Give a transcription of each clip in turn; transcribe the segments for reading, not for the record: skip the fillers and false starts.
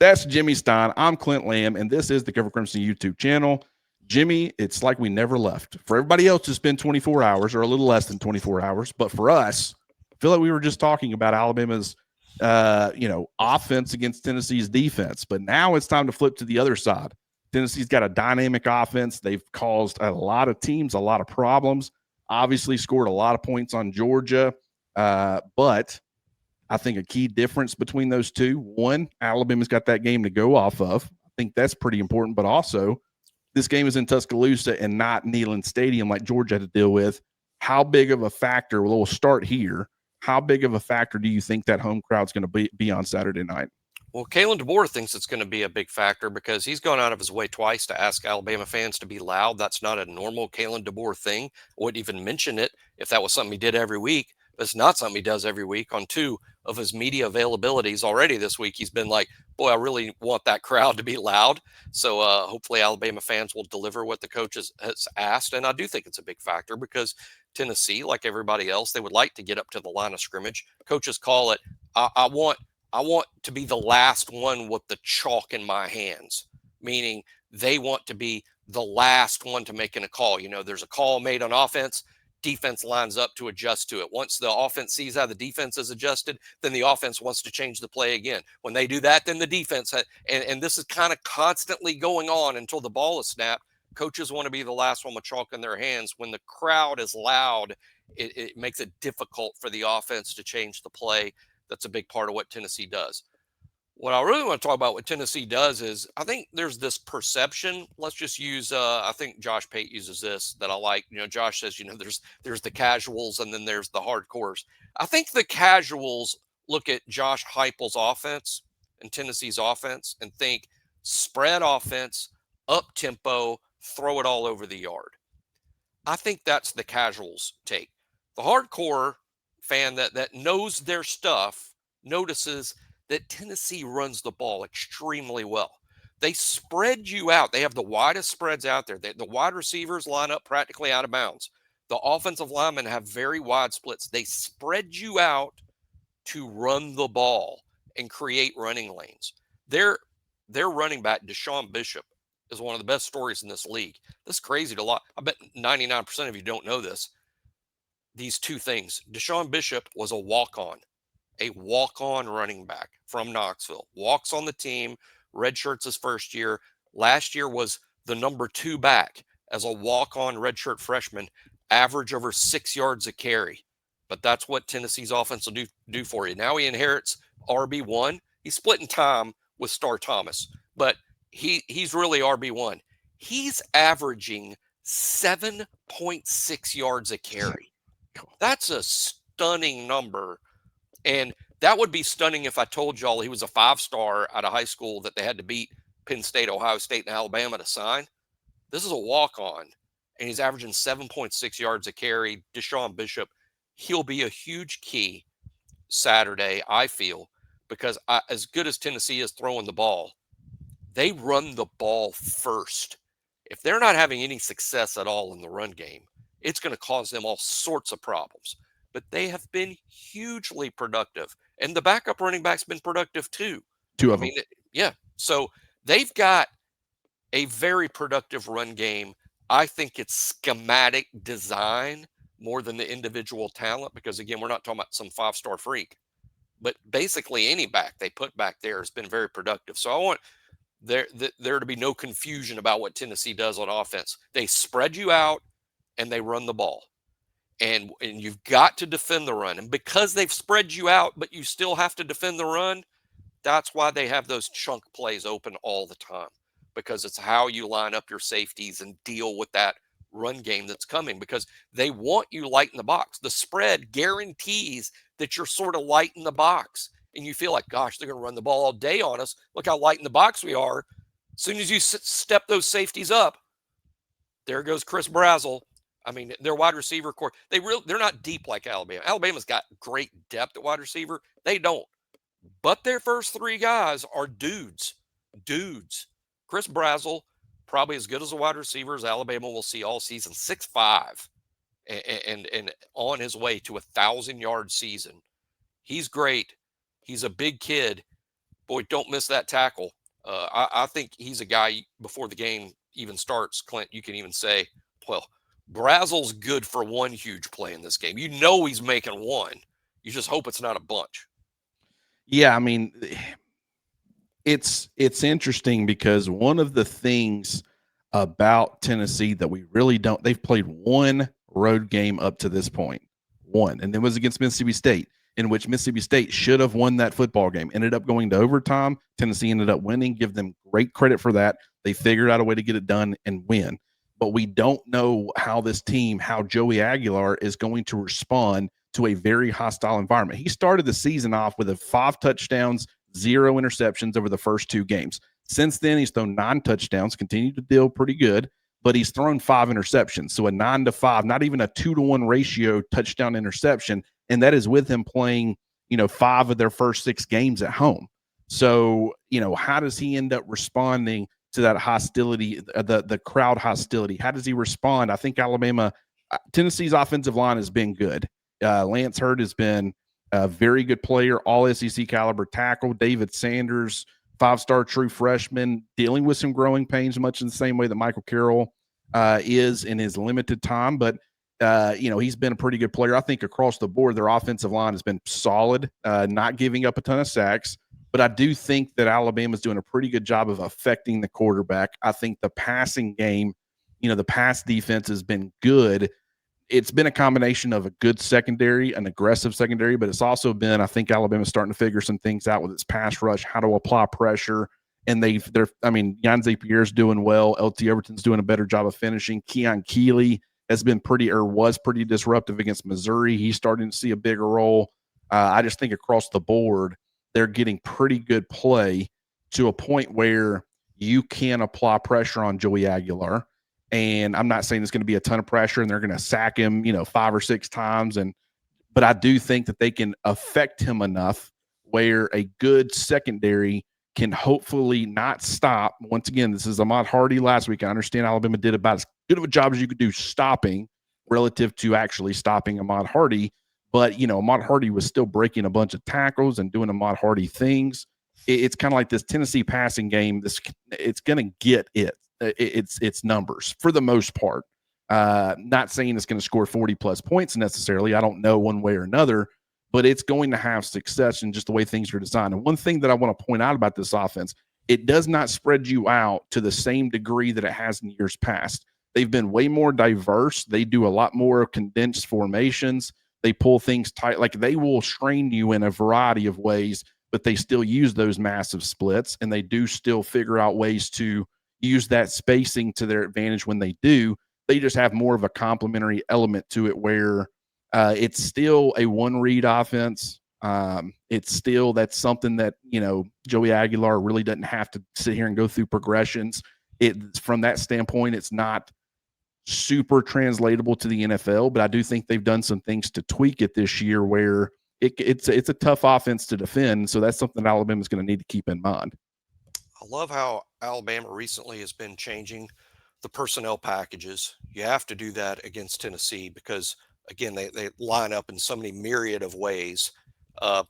That's Jimmy Stein. I'm Clint Lamb, and this is the Cover Crimson YouTube channel. Jimmy, it's like we never left. For everybody else, it's been 24 hours or a little less than 24 hours. But for us, I feel like we were just talking about Alabama's, offense against Tennessee's defense. But now it's time to flip to the other side. Tennessee's got a dynamic offense. They've caused a lot of teams a lot of problems. Obviously scored a lot of points on Georgia. But I think a key difference between those two, one, Alabama's got that game to go off of. I think that's pretty important. But also, this game is in Tuscaloosa and not Neyland Stadium like Georgia had to deal with. How big of a factor, we'll start here. How big of a factor do you think that home crowd's going to be on Saturday night? Well, Kalen DeBoer thinks it's going to be a big factor because he's gone out of his way twice to ask Alabama fans to be loud. That's not a normal Kalen DeBoer thing. I wouldn't even mention it if that was something he did every week. But it's not something he does every week. On two of his media availabilities already this week, he's been like, boy, I really want that crowd to be loud. So hopefully Alabama fans will deliver what the coach has asked. And I do think it's a big factor because Tennessee, like everybody else, they would like to get up to the line of scrimmage. Coaches call it, I want to be the last one with the chalk in my hands, meaning they want to be the last one to making a call. You know, there's a call made on offense, defense lines up to adjust to it. Once the offense sees how the defense is adjusted, then the offense wants to change the play again. When they do that, then the defense, and this is kind of constantly going on until the ball is snapped. Coaches want to be the last one with chalk in their hands. When the crowd is loud, it makes it difficult for the offense to change the play. That's a big part of what Tennessee does. What I really want to talk about what Tennessee does is I think there's this perception. Let's just use, I think Josh Pate uses this that I like. You know, Josh says, there's the casuals and then there's the hardcores. I think the casuals look at Josh Heupel's offense and Tennessee's offense and think spread offense, up tempo, throw it all over the yard. I think that's the casuals take. The hardcore fan that knows their stuff notices that Tennessee runs the ball extremely well. They spread you out. They have the widest spreads out there. The wide receivers line up practically out of bounds. The offensive linemen have very wide splits. They spread you out to run the ball and create running lanes. Their running back, Deshaun Bishop, is one of the best stories in this league. This is crazy to lot. I bet 99% of you don't know this. These two things. Deshaun Bishop was a walk-on running back from Knoxville. Walks on the team, redshirts his first year. Last year was the number 2 back as a walk-on redshirt freshman, average over 6 yards a carry. But that's what Tennessee's offense will do for you. Now he inherits RB1. He's splitting time with Star Thomas, but he's really RB1. He's averaging 7.6 yards a carry. That's a stunning number. And that would be stunning if I told y'all he was a 5-star out of high school that they had to beat Penn State, Ohio State, and Alabama to sign. This is a walk-on, and he's averaging 7.6 yards a carry. Deshaun Bishop, he'll be a huge key Saturday, I feel, because as good as Tennessee is throwing the ball, they run the ball first. If they're not having any success at all in the run game, it's going to cause them all sorts of problems. But they have been hugely productive. And the backup running back's been productive too. Two of them. Yeah. So they've got a very productive run game. I think it's schematic design more than the individual talent because, again, we're not talking about some 5-star freak. But basically any back they put back there has been very productive. So I want there to be no confusion about what Tennessee does on offense. They spread you out and they run the ball. And you've got to defend the run. And because they've spread you out, but you still have to defend the run, that's why they have those chunk plays open all the time. Because it's how you line up your safeties and deal with that run game that's coming. Because they want you light in the box. The spread guarantees that you're sort of light in the box. And you feel like, gosh, they're going to run the ball all day on us. Look how light in the box we are. As soon as you step those safeties up, there goes Chris Brazzell. I mean, their wide receiver core, they're not deep like Alabama. Alabama's got great depth at wide receiver. They don't. But their first 3 guys are dudes. Chris Brazzell, probably as good as a wide receiver as Alabama will see all season, 6'5", and on his way to a 1,000-yard season. He's great. He's a big kid. Boy, don't miss that tackle. I think he's a guy before the game even starts, Clint, you can even say, well, Brazel's good for one huge play in this game. You know he's making one. You just hope it's not a bunch. Yeah, I mean, it's interesting because one of the things about Tennessee that we really don't, they've played one road game up to this point, one, and it was against Mississippi State, in which Mississippi State should have won that football game. Ended up going to overtime. Tennessee ended up winning. Give them great credit for that. They figured out a way to get it done and win. But we don't know how this team, how Joey Aguilar is going to respond to a very hostile environment. He started the season off with 5 touchdowns, 0 interceptions over the first 2 games. Since then, he's thrown 9 touchdowns, continued to deal pretty good, but he's thrown 5 interceptions. So a 9-5, not even a 2-to-1 ratio touchdown interception. And that is with him playing, 5 of their first 6 games at home. So, how does he end up responding to that hostility, the crowd hostility? How does he respond? I think Tennessee's offensive line has been good. Lance Hurd has been a very good player, all SEC caliber tackle. David Sanders, 5-star true freshman, dealing with some growing pains, much in the same way that Michael Carroll is in his limited time. But, he's been a pretty good player. I think across the board, their offensive line has been solid, not giving up a ton of sacks. But I do think that Alabama's doing a pretty good job of affecting the quarterback. I think the passing game, the pass defense has been good. It's been a combination of a good secondary, an aggressive secondary, but it's also been, I think Alabama's starting to figure some things out with its pass rush, how to apply pressure. And Yanze Pierre's doing well. LT Overton's doing a better job of finishing. Keon Keeley was pretty disruptive against Missouri. He's starting to see a bigger role. I just think across the board, they're getting pretty good play to a point where you can apply pressure on Joey Aguilar. And I'm not saying it's going to be a ton of pressure and they're going to sack him, 5 or 6 times. But I do think that they can affect him enough where a good secondary can hopefully not stop. Once again, this is Ahmad Hardy last week. I understand Alabama did about as good of a job as you could do stopping relative to actually stopping Ahmad Hardy. But, Ahmad Hardy was still breaking a bunch of tackles and doing Ahmad Hardy things. It's kind of like this Tennessee passing game. It's going to get its numbers for the most part. Not saying it's going to score 40 plus points necessarily. I don't know one way or another, but it's going to have success in just the way things are designed. And one thing that I want to point out about this offense, it does not spread you out to the same degree that it has in years past. They've been way more diverse. They do a lot more condensed formations. They pull things tight. Like they will strain you in a variety of ways, but they still use those massive splits, and they do still figure out ways to use that spacing to their advantage when they do. They just have more of a complementary element to it where it's still a one-read offense. That's something that, Joey Aguilar really doesn't have to sit here and go through progressions. From that standpoint, it's not super translatable to the NFL, but I do think they've done some things to tweak it this year where it's a tough offense to defend. So that's something Alabama's going to need to keep in mind. I love how Alabama recently has been changing the personnel packages. You have to do that against Tennessee because, again, they line up in so many myriad of ways. Uh,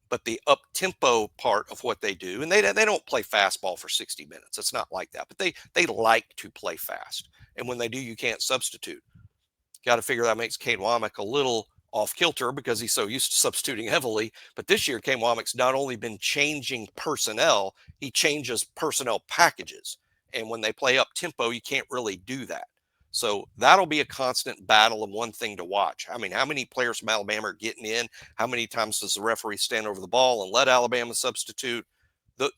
but the up tempo part of what they do, and they don't play fastball for 60 minutes. It's not like that, but they like to play fast. And when they do, you can't substitute. Got to figure that makes Kane Wommack a little off kilter because he's so used to substituting heavily. But this year, Kane Wommack's not only been changing personnel, he changes personnel packages. And when they play up tempo, you can't really do that. So that'll be a constant battle and one thing to watch. I mean, how many players from Alabama are getting in? How many times does the referee stand over the ball and let Alabama substitute?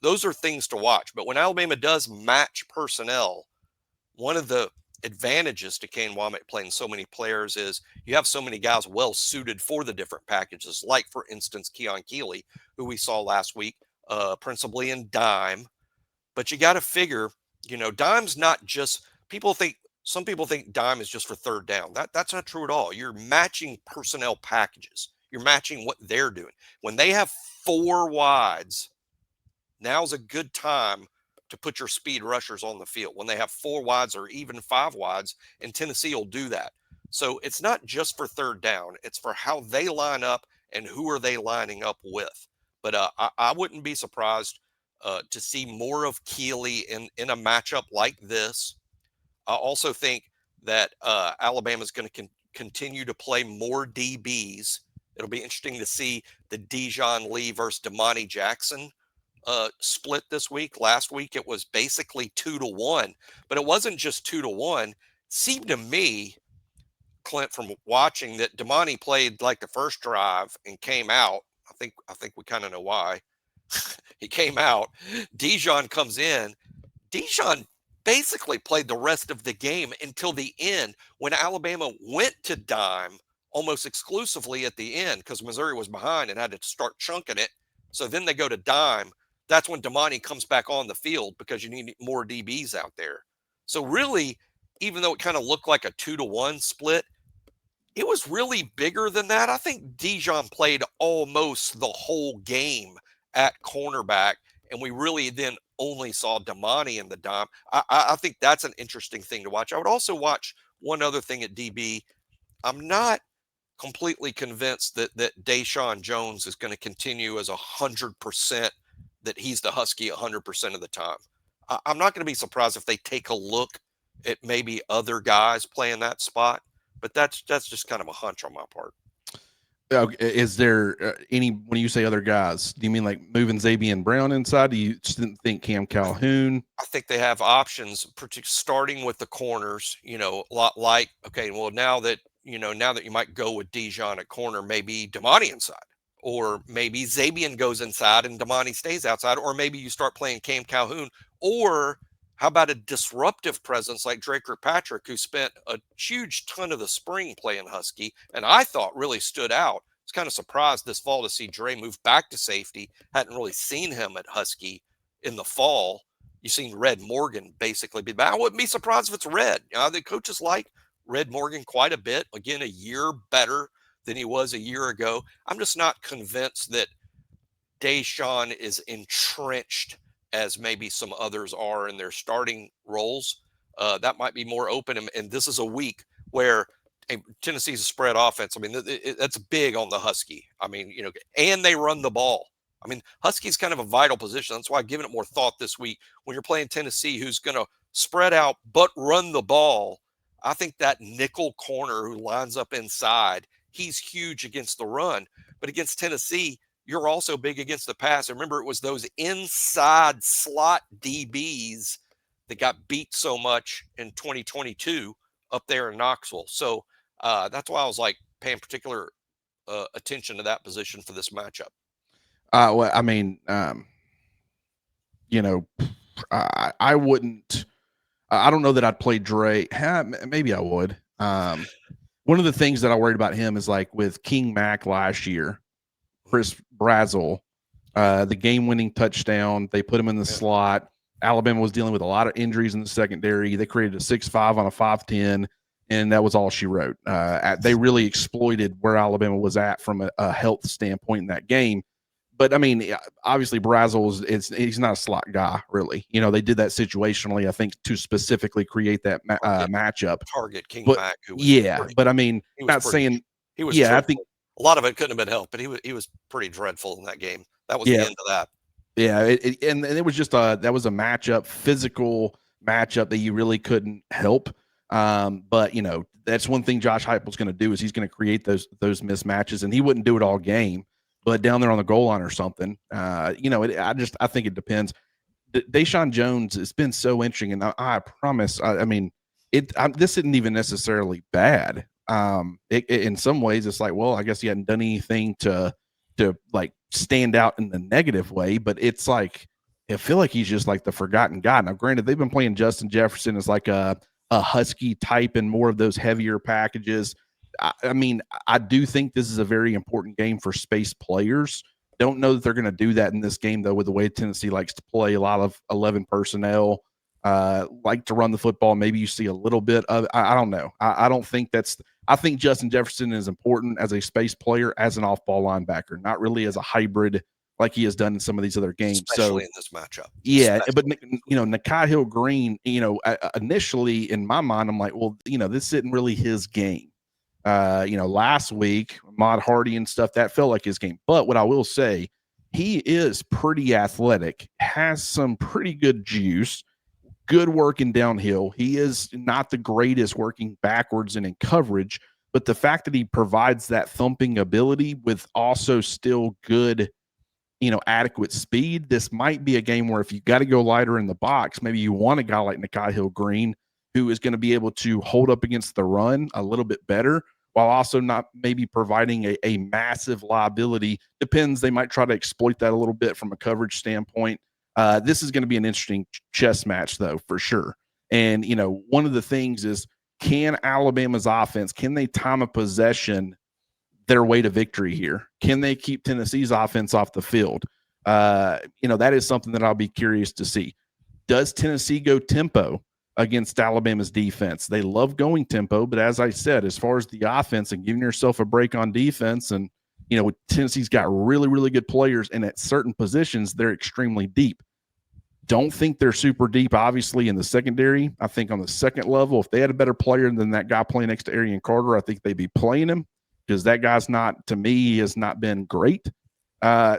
Those are things to watch. But when Alabama does match personnel, one of the advantages to Kane Wommack playing so many players is you have so many guys well suited for the different packages, like, for instance, Keon Keeley, who we saw last week, principally in dime. But you got to figure, dime's not just some people think dime is just for third down. That's not true at all. You're matching personnel packages. You're matching what they're doing. When they have 4 wides, now's a good time to put your speed rushers on the field. When they have 4 wides or even 5 wides, and Tennessee will do that. So it's not just for third down. It's for how they line up and who are they lining up with. But I wouldn't be surprised to see more of Keeley in a matchup like this. I also think that Alabama's going to continue to play more DBs. It'll be interesting to see the Dijon Lee versus Damani Jackson split this week. Last week it was basically 2-1, but it wasn't just 2-1. Seemed to me, Clint, from watching, that Damani played like the first drive and came out. I think we kind of know why. He came out. Dijon comes in. Dijon basically played the rest of the game until the end, when Alabama went to dime almost exclusively at the end because Missouri was behind and had to start chunking it. So then they go to dime. That's when Damani comes back on the field because you need more DBs out there. So really, even though it kind of looked like a 2-1 split, it was really bigger than that. I think Dijon played almost the whole game at cornerback, and we really then only saw Damani in the dime. I think that's an interesting thing to watch. I would also watch one other thing at DB. I'm not completely convinced that Deshaun Jones is going to continue as 100%, that he's the Husky 100% of the time. I'm not going to be surprised if they take a look at maybe other guys playing that spot, but that's just kind of a hunch on my part. Is there any, when you say other guys, do you mean like moving Xavier Brown inside? Do you just didn't think Cam Calhoun? I think they have options, starting with the corners, a lot like, okay, well, now that you might go with Dijon at corner, maybe Damani inside, or maybe Xavier goes inside and Damani stays outside, or maybe you start playing Cam Calhoun, or how about a disruptive presence like Drake Kirkpatrick, who spent a huge ton of the spring playing Husky, and I thought really stood out. I was kind of surprised this fall to see Dre move back to safety. Hadn't really seen him at Husky in the fall. You've seen Red Morgan basically be back. I wouldn't be surprised if it's Red. The coaches like Red Morgan quite a bit. Again, a year better than he was a year ago. I'm just not convinced that Deshaun is entrenched as maybe some others are in their starting roles. That might be more open. And this is a week where Tennessee's a spread offense. I mean, that's big on the Husky. I mean, and they run the ball. I mean, Husky's kind of a vital position. That's why I've given it more thought this week. When you're playing Tennessee, who's going to spread out but run the ball, I think that nickel corner who lines up inside, he's huge against the run. But against Tennessee, you're also big against the pass. Remember, it was those inside slot DBs that got beat so much in 2022 up there in Knoxville. So that's why I was like paying particular attention to that position for this matchup. Well, I mean, I wouldn't. I don't know that I'd play Dre. Maybe I would. One of the things that I worried about him is like with King Mack last year, Chris Brazzell, the game-winning touchdown. They put him in the slot. Alabama was dealing with a lot of injuries in the secondary. They created a 6-5 on a 5-10, and that was all she wrote. They really exploited where Alabama was at from a health standpoint in that game. But I mean, obviously Brazzell he's not a slot guy, really. They did that situationally, I think, to specifically create that matchup. Target King Mack. But I mean, not saying he was. I think a lot of it couldn't have been helped, but he was pretty dreadful in that game. That was the end of that. Yeah, and it was just that was a matchup, physical matchup that you really couldn't help. But that's one thing Josh Heupel's going to do is he's going to create those mismatches, and he wouldn't do it all game. But down there on the goal line or something, I think it depends. Deshaun Jones, it's been so interesting, and I promise, this isn't even necessarily bad. In some ways, it's like, well, I guess he hadn't done anything to like stand out in the negative way, but it's like I feel like he's just like the forgotten guy. Now, granted, they've been playing Justin Jefferson as like a Husky type and more of those heavier packages. I mean, I do think this is a very important game for space players. Don't know that they're going to do that in this game, though, with the way Tennessee likes to play a lot of 11 personnel, like to run the football. Maybe you see a little bit of I don't know. I don't think I think Justin Jefferson is important as a space player, as an off-ball linebacker, not really as a hybrid like he has done in some of these other games. Especially in this matchup. Yeah, but Nakai Hill-Green, initially in my mind, I'm like, well, this isn't really his game. Last week, Ahmad Hardy and stuff, that felt like his game. But what I will say, he is pretty athletic, has some pretty good juice, good working downhill. He is not the greatest working backwards and in coverage, but the fact that he provides that thumping ability with also still good, adequate speed, this might be a game where if you got to go lighter in the box, maybe you want a guy like Nikai Hill-Green who is going to be able to hold up against the run a little bit better while also not maybe providing a massive liability. Depends. They might try to exploit that a little bit from a coverage standpoint. This is going to be an interesting chess match, though, for sure. And, one of the things is, can Alabama's offense, can they time a possession their way to victory here? Can they keep Tennessee's offense off the field? That is something that I'll be curious to see. Does Tennessee go tempo against Alabama's defense? They love going tempo, but as I said, as far as the offense and giving yourself a break on defense, and Tennessee's got really, really good players, and at certain positions they're extremely deep. Don't think they're super deep, obviously, in the secondary. I think on the second level, if they had a better player than that guy playing next to Arian Carter, I think they'd be playing him, because that guy's not, to me, he has not been great.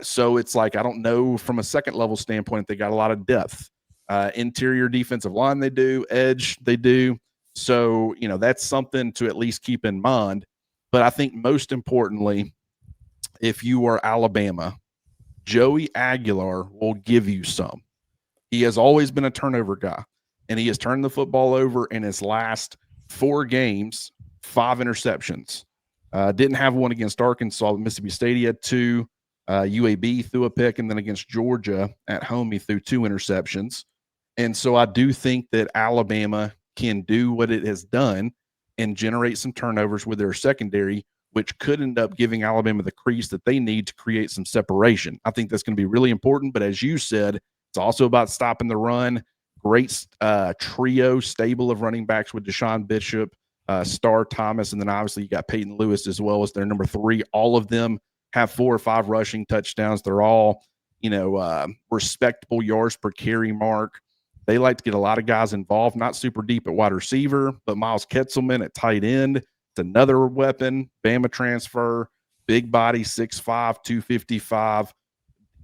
So it's like, I don't know from a second level standpoint if they got a lot of depth. Interior defensive line they do, edge they do. So, that's something to at least keep in mind. But I think most importantly, if you are Alabama, Joey Aguilar will give you some. He has always been a turnover guy, and he has turned the football over in his last 4 games, 5 interceptions. Didn't have one against Arkansas. Mississippi State, he had 2. UAB threw a pick, and then against Georgia at home, he threw 2 interceptions. And so I do think that Alabama can do what it has done and generate some turnovers with their secondary, which could end up giving Alabama the crease that they need to create some separation. I think that's going to be really important. But as you said, it's also about stopping the run. Great trio, stable of running backs with Deshaun Bishop, Star Thomas, and then obviously you got Peyton Lewis as well as their number 3. All of them have 4 or 5 rushing touchdowns. They're all, respectable yards per carry mark. They like to get a lot of guys involved, not super deep at wide receiver, but Miles Ketzelman at tight end. It's another weapon, Bama transfer, big body, 6'5", 255.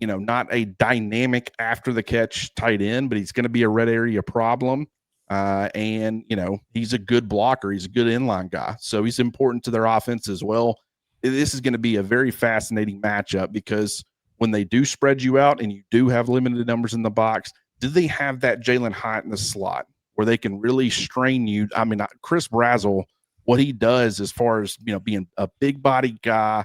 Not a dynamic after the catch tight end, but he's going to be a red area problem. And he's a good blocker. He's a good inline guy. So he's important to their offense as well. This is going to be a very fascinating matchup, because when they do spread you out and you do have limited numbers in the box, do they have that Jalen Hyatt in the slot where they can really strain you? I mean, Chris Brazzell, what he does as far as, being a big body guy,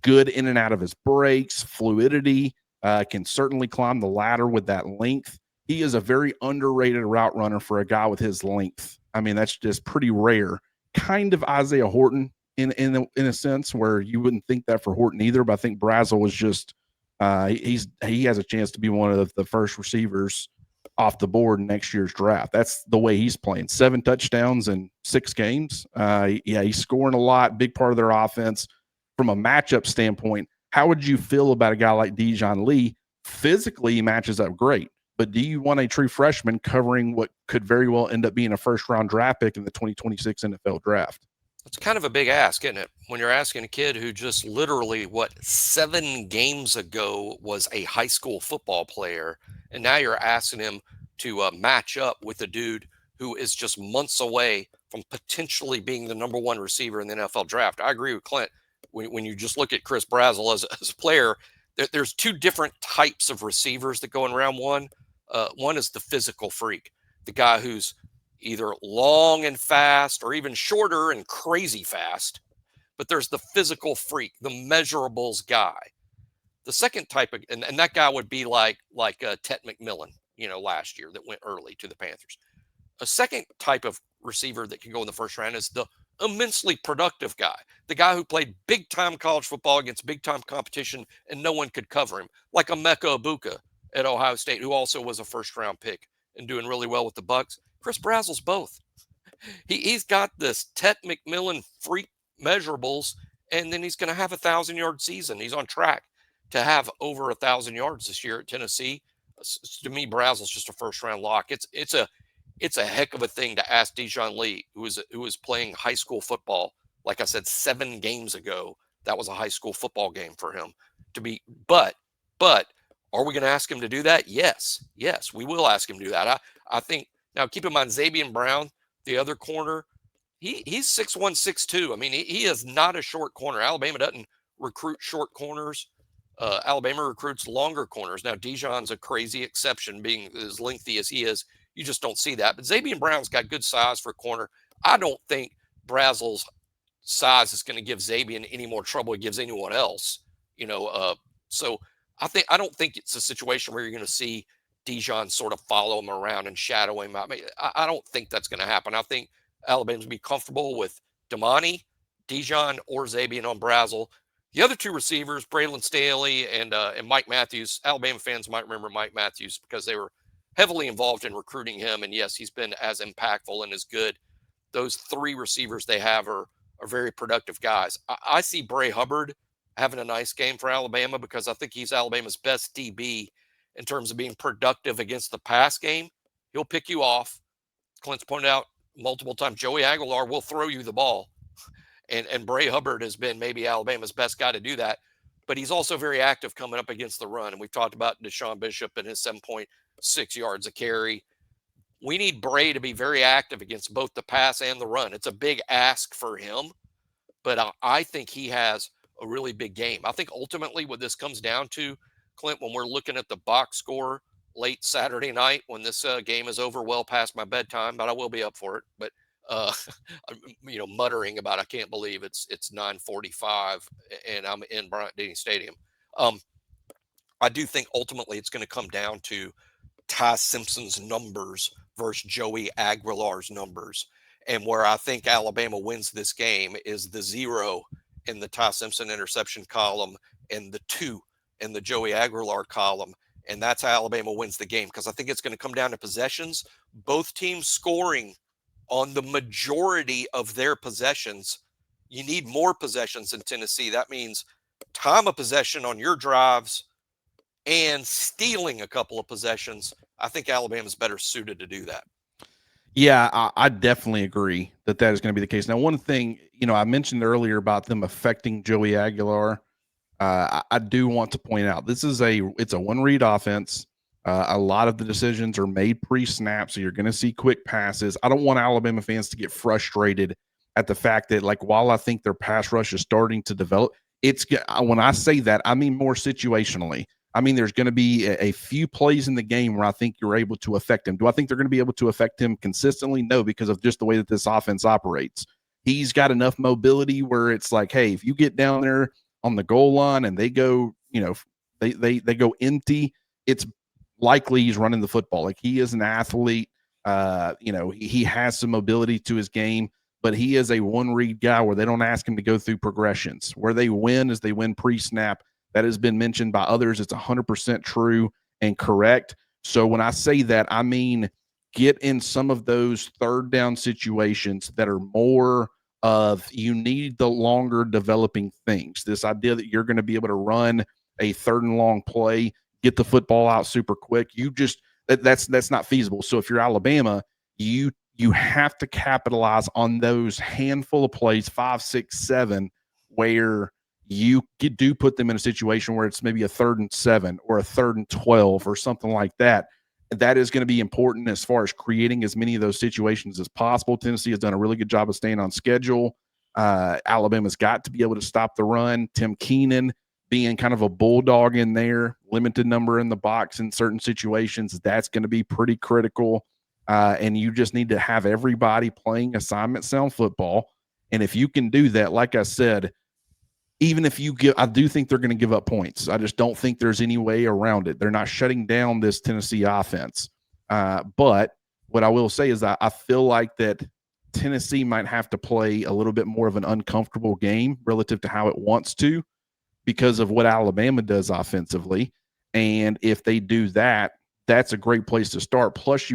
good in and out of his breaks, fluidity, can certainly climb the ladder with that length. He is a very underrated route runner for a guy with his length. I mean, that's just pretty rare. Kind of Isaiah Horton in a sense, where you wouldn't think that for Horton either. But I think Brazzell was just he has a chance to be one of the first receivers off the board in next year's draft. That's the way he's playing. 7 touchdowns in 6 games. He's scoring a lot. Big part of their offense. From a matchup standpoint, how would you feel about a guy like Dijon Lee? Physically, he matches up great. But do you want a true freshman covering what could very well end up being a first-round draft pick in the 2026 NFL draft? It's kind of a big ask, isn't it? When you're asking a kid who just literally, 7 games ago was a high school football player, and now you're asking him to match up with a dude who is just months away from potentially being the number 1 receiver in the NFL draft. I agree with Clint. When you just look at Chris Brazzell as a player, there's 2 different types of receivers that go in round 1. One is the physical freak, the guy who's either long and fast or even shorter and crazy fast. But there's the physical freak, the measurables guy. The second type of, and that guy would be like Tet McMillan, last year that went early to the Panthers. A second type of receiver that can go in the first round is the immensely productive guy, the guy who played big time college football against big time competition and no one could cover him, like Emeka Egbuka at Ohio State, who also was a first round pick and doing really well with the Bucks. Chris Brazzell's both. He's got this Tet McMillan freak measurables, and then he's going to have a 1,000-yard season. He's on track to have over 1,000 yards this year at Tennessee. To me, Brazzell's just a first round lock. It's a heck of a thing to ask Dijon Lee, who was playing high school football. Like I said, 7 games ago, that was a high school football game for him to be. But But are we going to ask him to do that? Yes. Yes, we will ask him to do that. I think now keep in mind Zabian Brown, the other corner, he's 6'1", 6'2". I mean, he is not a short corner. Alabama doesn't recruit short corners. Alabama recruits longer corners. Now, Dijon's a crazy exception, being as lengthy as he is. You just don't see that. But Zabian Brown's got good size for a corner. I don't think Brazel's size is going to give Zabian any more trouble it gives anyone else. So I don't think it's a situation where you're going to see Dijon sort of follow him around and shadow him. I mean, I don't think that's going to happen. I think Alabama's be comfortable with Damani, Dijon, or Zabian on Brazel. The other two receivers, Braylon Staley and Mike Matthews. Alabama fans might remember Mike Matthews because they were heavily involved in recruiting him. And yes, he's been as impactful and as good. Those three receivers they have are very productive guys. I see Bray Hubbard having a nice game for Alabama because I think he's Alabama's best DB in terms of being productive against the pass game. He'll pick you off. Clint's pointed out multiple times, Joey Aguilar will throw you the ball. And Bray Hubbard has been maybe Alabama's best guy to do that. But he's also very active coming up against the run. And we've talked about Deshaun Bishop and his 7.6 yards a carry. We need Bray to be very active against both the pass and the run. It's a big ask for him, but I think he has a really big game. I think ultimately what this comes down to, Clint, when we're looking at the box score late Saturday night, when this game is over well past my bedtime, but I will be up for it. But muttering about I can't believe it's 9:45 and I'm in Bryant-Denny Stadium. I do think ultimately it's going to come down to Ty Simpson's numbers versus Joey Aguilar's numbers. And where I think Alabama wins this game is the 0 in the Ty Simpson interception column and the 2 in the Joey Aguilar column. And that's how Alabama wins the game, because I think it's going to come down to possessions. Both teams scoring on the majority of their possessions. You need more possessions in Tennessee. That means time of possession on your drives and stealing a couple of possessions. I think Alabama's better suited to do that. Yeah, I definitely agree that is going to be the case. Now, one thing, I mentioned earlier about them affecting Joey Aguilar. I do want to point out it's a one-read offense. A lot of the decisions are made pre-snap, so you're going to see quick passes. I don't want Alabama fans to get frustrated at the fact that, like, while I think their pass rush is starting to develop, when I say that, I mean more situationally. I mean, there's going to be a few plays in the game where I think you're able to affect him. Do I think they're going to be able to affect him consistently? No, because of just the way that this offense operates. He's got enough mobility where it's like, hey, if you get down there on the goal line and they go, they go empty, it's likely he's running the football. Like, he is an athlete. He has some mobility to his game, but he is a one-read guy where they don't ask him to go through progressions. Where they win is they win pre-snap. That has been mentioned by others. It's 100% true and correct. So when I say that, I mean get in some of those third down situations that are more of you need the longer developing things. This idea that you're going to be able to run a third and long play, get the football out super quick. That's not feasible. So if you're Alabama, you have to capitalize on those handful of plays, 5, 6, 7, where you do put them in a situation where it's maybe a 3rd and 7 or a 3rd and 12 or something like that. That is going to be important as far as creating as many of those situations as possible. Tennessee has done a really good job of staying on schedule. Alabama's got to be able to stop the run. Tim Keenan being kind of a bulldog in there, limited number in the box in certain situations, that's going to be pretty critical. And you just need to have everybody playing assignment sound football. And if you can do that, like I said, even if I do think they're going to give up points. I just don't think there's any way around it. They're not shutting down this Tennessee offense. But what I will say is I feel like that Tennessee might have to play a little bit more of an uncomfortable game relative to how it wants to because of what Alabama does offensively. And if they do that, that's a great place to start. Plus,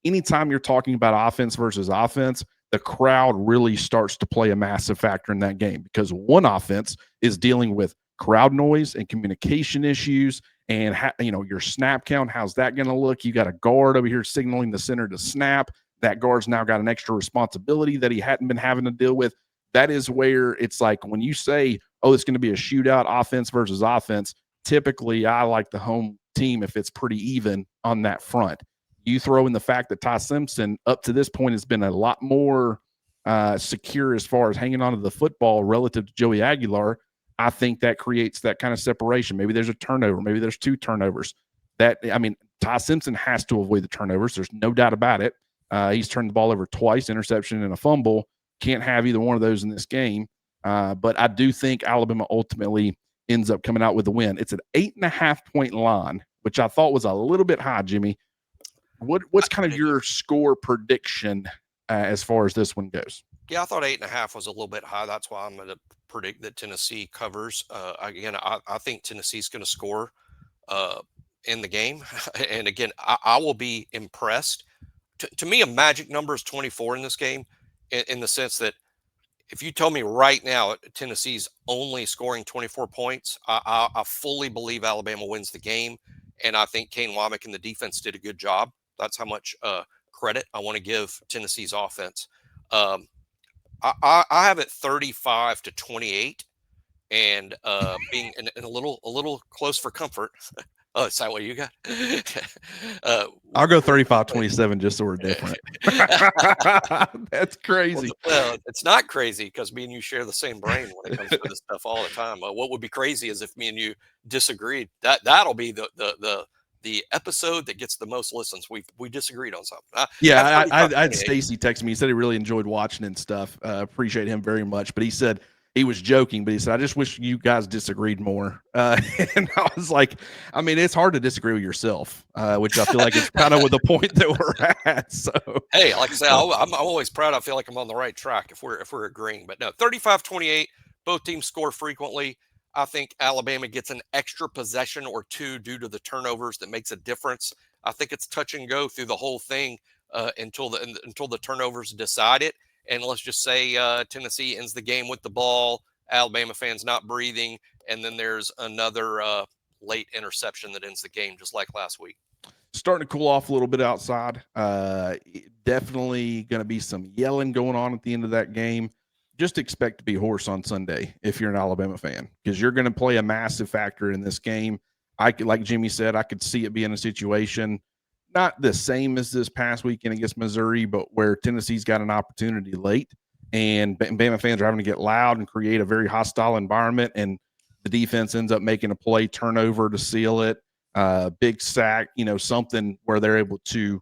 anytime you're talking about offense versus offense, the crowd really starts to play a massive factor in that game, because one offense is dealing with crowd noise and communication issues and your snap count. How's that going to look? You got a guard over here signaling the center to snap. That guard's now got an extra responsibility that he hadn't been having to deal with. That is where it's like when you say, oh, it's going to be a shootout, offense versus offense, typically I like the home team if it's pretty even on that front. You throw in the fact that Ty Simpson up to this point has been a lot more secure as far as hanging onto the football relative to Joey Aguilar. I think that creates that kind of separation. Maybe there's a turnover. Maybe there's 2 turnovers. Ty Simpson has to avoid the turnovers. There's no doubt about it. He's turned the ball over twice, interception and a fumble. Can't have either one of those in this game. But I do think Alabama ultimately ends up coming out with the win. It's an 8.5-point line, which I thought was a little bit high, Jimmy. What's kind of your score prediction as far as this one goes? Yeah, I thought 8.5 was a little bit high. That's why I'm going to predict that Tennessee covers. Again, I think Tennessee's going to score in the game. And again, I will be impressed. To me, a magic number is 24 in this game, in the sense that if you told me right now Tennessee's only scoring 24 points, I fully believe Alabama wins the game. And I think Kane Wommack and the defense did a good job. That's how much credit I want to give Tennessee's offense. I have it 35-28, and being in a little close for comfort. Oh, is that what you got? I'll go 35-27 just so we're different. That's crazy. Well, it's not crazy because me and you share the same brain when it comes to this stuff all the time. What would be crazy is if me and you disagreed. That'll be the episode that gets the most listens. We disagreed on something. I had Stacy text me. He said he really enjoyed watching and stuff. Appreciate him very much. But he said he was joking, but he said, I just wish you guys disagreed more. And I was like, I mean, it's hard to disagree with yourself, which I feel like it's kind of with the point that we're at. So, hey, like I said, I'm always proud. I feel like I'm on the right track if we're agreeing. But no, 35-28, both teams score frequently. I think Alabama gets an extra possession or 2 due to the turnovers that makes a difference. I think it's touch and go through the whole thing until the turnovers decide it. And let's just say Tennessee ends the game with the ball, Alabama fans not breathing, and then there's another late interception that ends the game, just like last week. Starting to cool off a little bit outside. Definitely going to be some yelling going on at the end of that game. Just expect to be hoarse on Sunday if you're an Alabama fan, because you're going to play a massive factor in this game. Like Jimmy said, I could see it being a situation not the same as this past weekend against Missouri, but where Tennessee's got an opportunity late, and Bama fans are having to get loud and create a very hostile environment, and the defense ends up making a play turnover to seal it, big sack, something where they're able to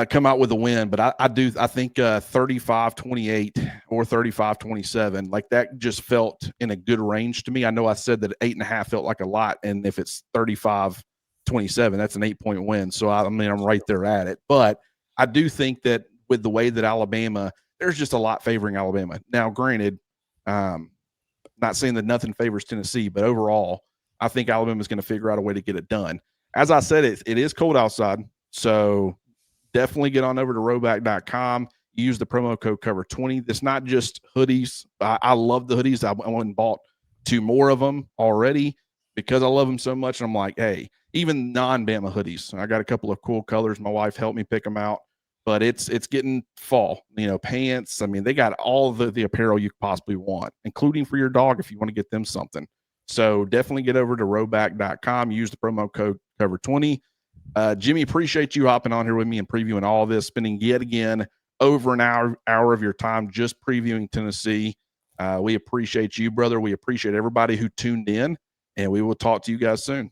come out with a win. But I think 35-28 or 35-27, like that just felt in a good range to me. I know I said that 8.5 felt like a lot, and if it's 35-27, that's an 8-point win. So I'm right there at it. But I do think that with the way that Alabama, there's just a lot favoring Alabama. Now, granted, not saying that nothing favors Tennessee, but overall, I think Alabama's going to figure out a way to get it done. As I said, it is cold outside, so definitely get on over to rowback.com. Use the promo code cover20. It's not just hoodies. I love the hoodies. I went and bought 2 more of them already because I love them so much. And I'm like, hey, even non-Bama hoodies. I got a couple of cool colors. My wife helped me pick them out. But it's getting fall, pants. I mean, they got all the apparel you could possibly want, including for your dog if you want to get them something. So definitely get over to rowback.com. Use the promo code cover20. Jimmy, appreciate you hopping on here with me and previewing all this, spending yet again over an hour of your time just previewing Tennessee. We appreciate you, brother. We appreciate everybody who tuned in, and we will talk to you guys soon.